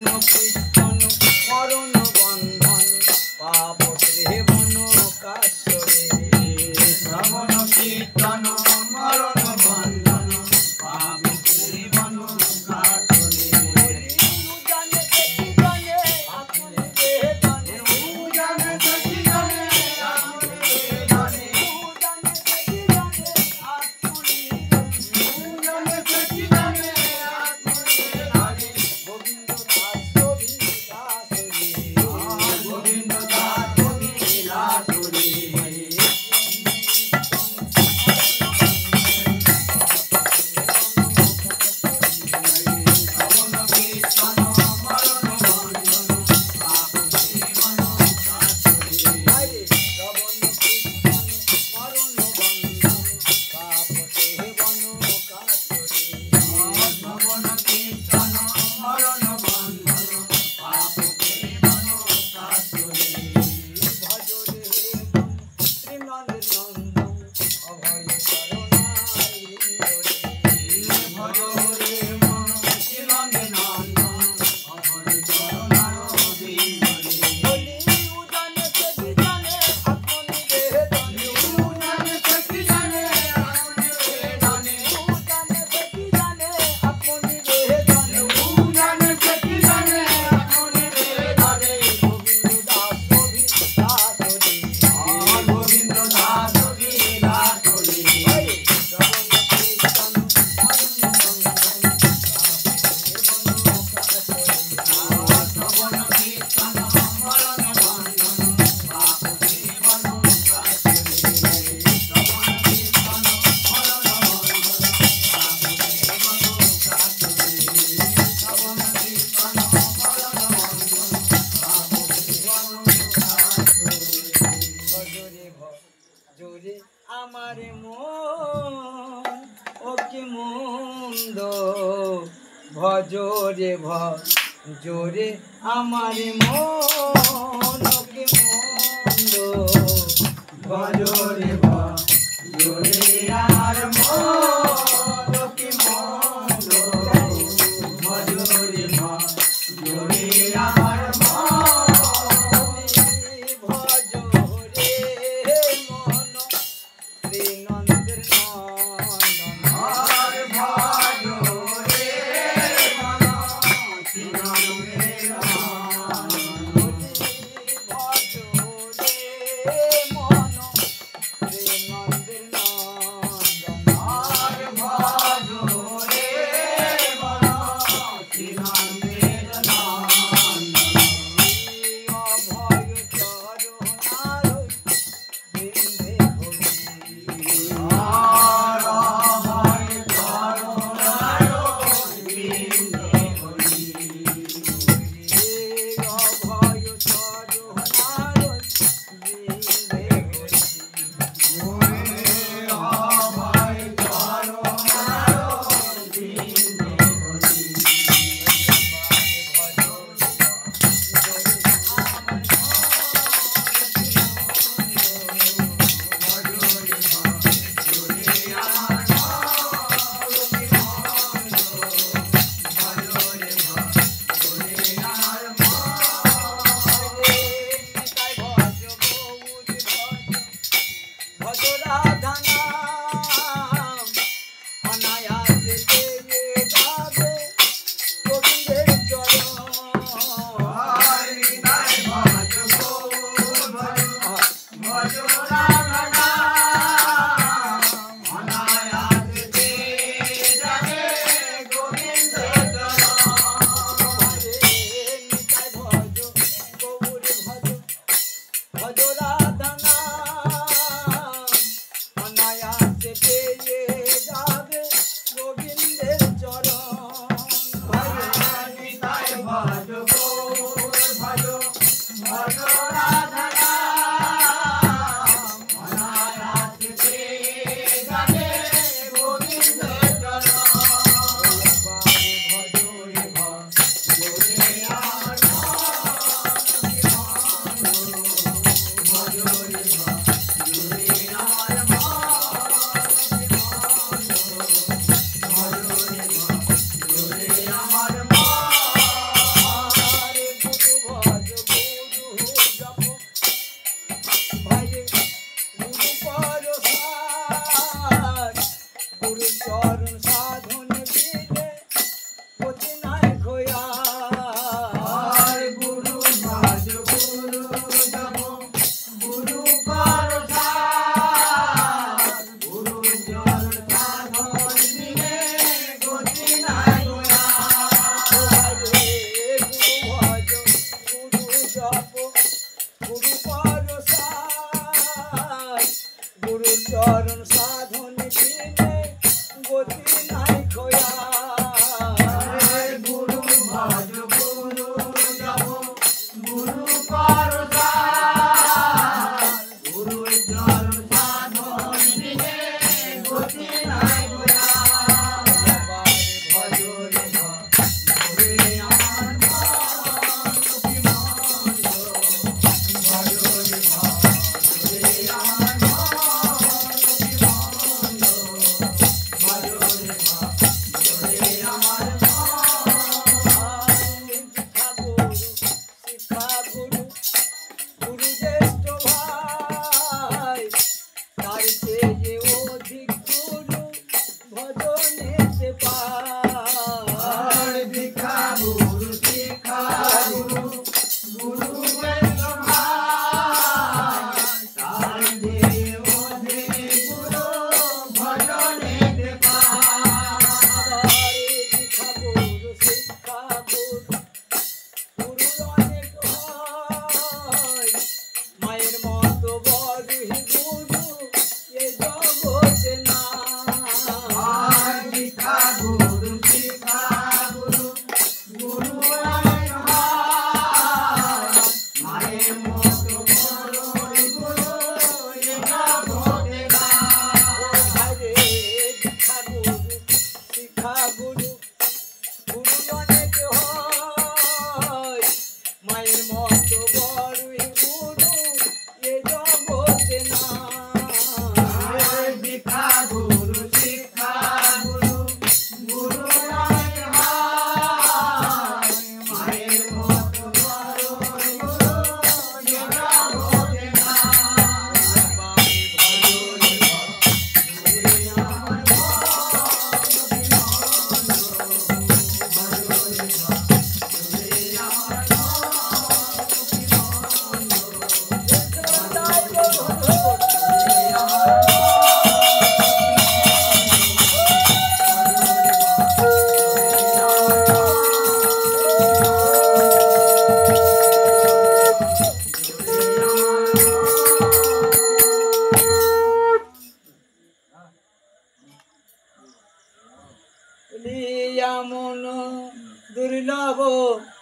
কীর্তন মরণ বন্ধন পাপ ত্রিভুবন কাশ্বরে শ্রবণ কীর্তন মরণ বন্ধন পাপ ত্রিভুবন কাশ্বরে জানে কি জানে আপনি জানে জানে কি জানে আপনি জানে জানে কি জানে আপনি জানে কি জানে আপনি জানে গোবিন্দ দাস গোবিন্দ দাস লীলাসুরি জোরে আমার মন ওকে মন্দ ভজরে জোরে আমার মন ওকে মন্দ ভজরে জোরে আমার মন ওকে মন্দ ভজরে জোরে আমার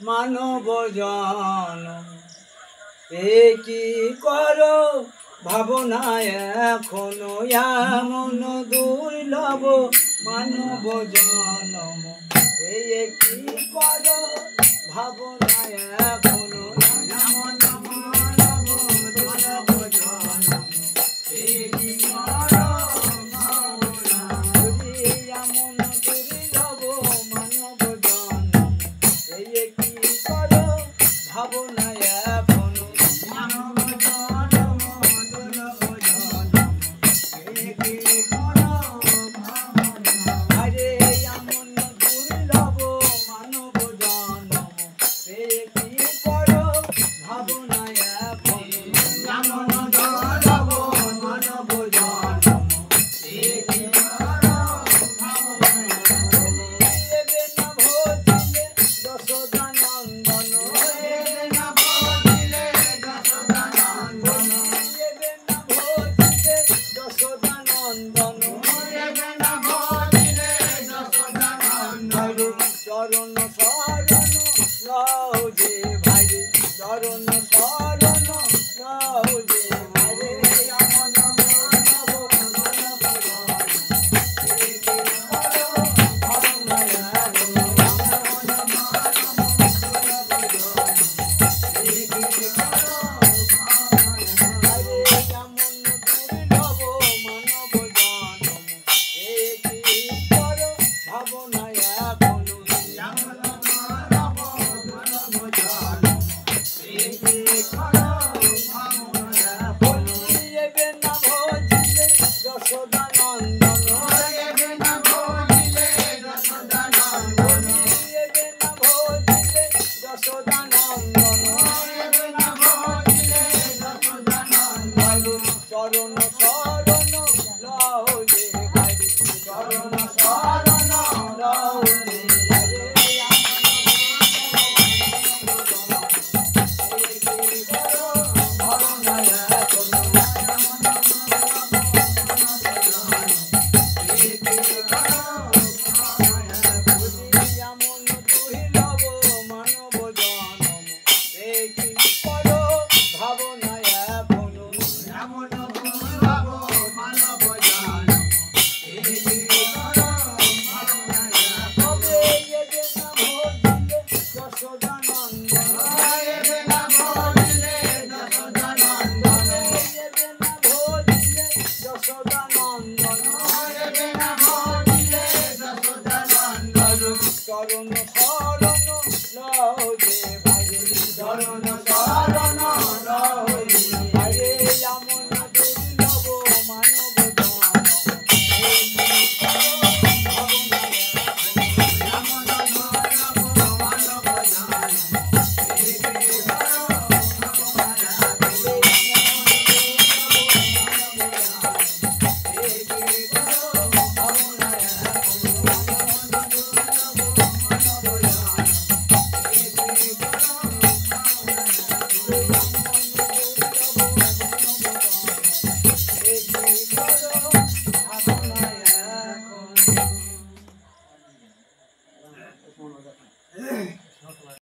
মানব জন এ কি করো ভাবনা এখনো এমন দুর্লভ মানব জনম এ কি করো ভাবনা এখনো এমন মানব দুর্লভ জনম এ কি করো ভাবনা এমন দুর্লভ মানব জনম এ কি করো ভাবনা এখনো মানব জনম দুর্লভ জনম এ কি করো ভাবনা আরে এমন দুর্লভ মানব জনম এ কি করো ভাবনা এখনো এমন দুর্লভ মানব জনম এ কি করো ভাবনা এবে না ভজিলে যশোদা নন্দন এবে না ভজিলে যশোদা নন্দন এবে না ভজিলে যশোদা নন্দন এবে না ভজিলে যশোদা নন্দন চরণ শরণ লও যে ভাই চরণ শরণ লও যে ভাই এমন মানব দুর্লভ এ কি করো ভাবনা এখনো এমন মানব দুর্লভ এ কি করো ভাবনা আরে এমন দুর্লভ মানব জনম এ কি করো ভাবনা এখনো এমন মানব দুর্লভ জনম এ কি করো ভাবনা এখনো এবে না ভজিলে যশোদা নন্দন এবে না ভজিলে যশোদা নন্দন এবে না ভজিলে যশোদা নন্দন এবে না ভজিলে যশোদা নন্দন চরণ শরণ লও যে ভাই চরণ শরণ লও যে ভাই ভাবনা এখনো এমন দুর্লভ মানব জনম এ কি করো ভাবনা এখনো এমন দুর্লভ মানব জনম এ কি করো ভাবনা তবে এবে না ভজিলে যশোদা নন্দন এবে না ভজিলে যশোদা নন্দন এবে না ভজিলে যশোদা নন্দন এবে না ভজিলে যশোদা নন্দন চরণ শরণ লও যে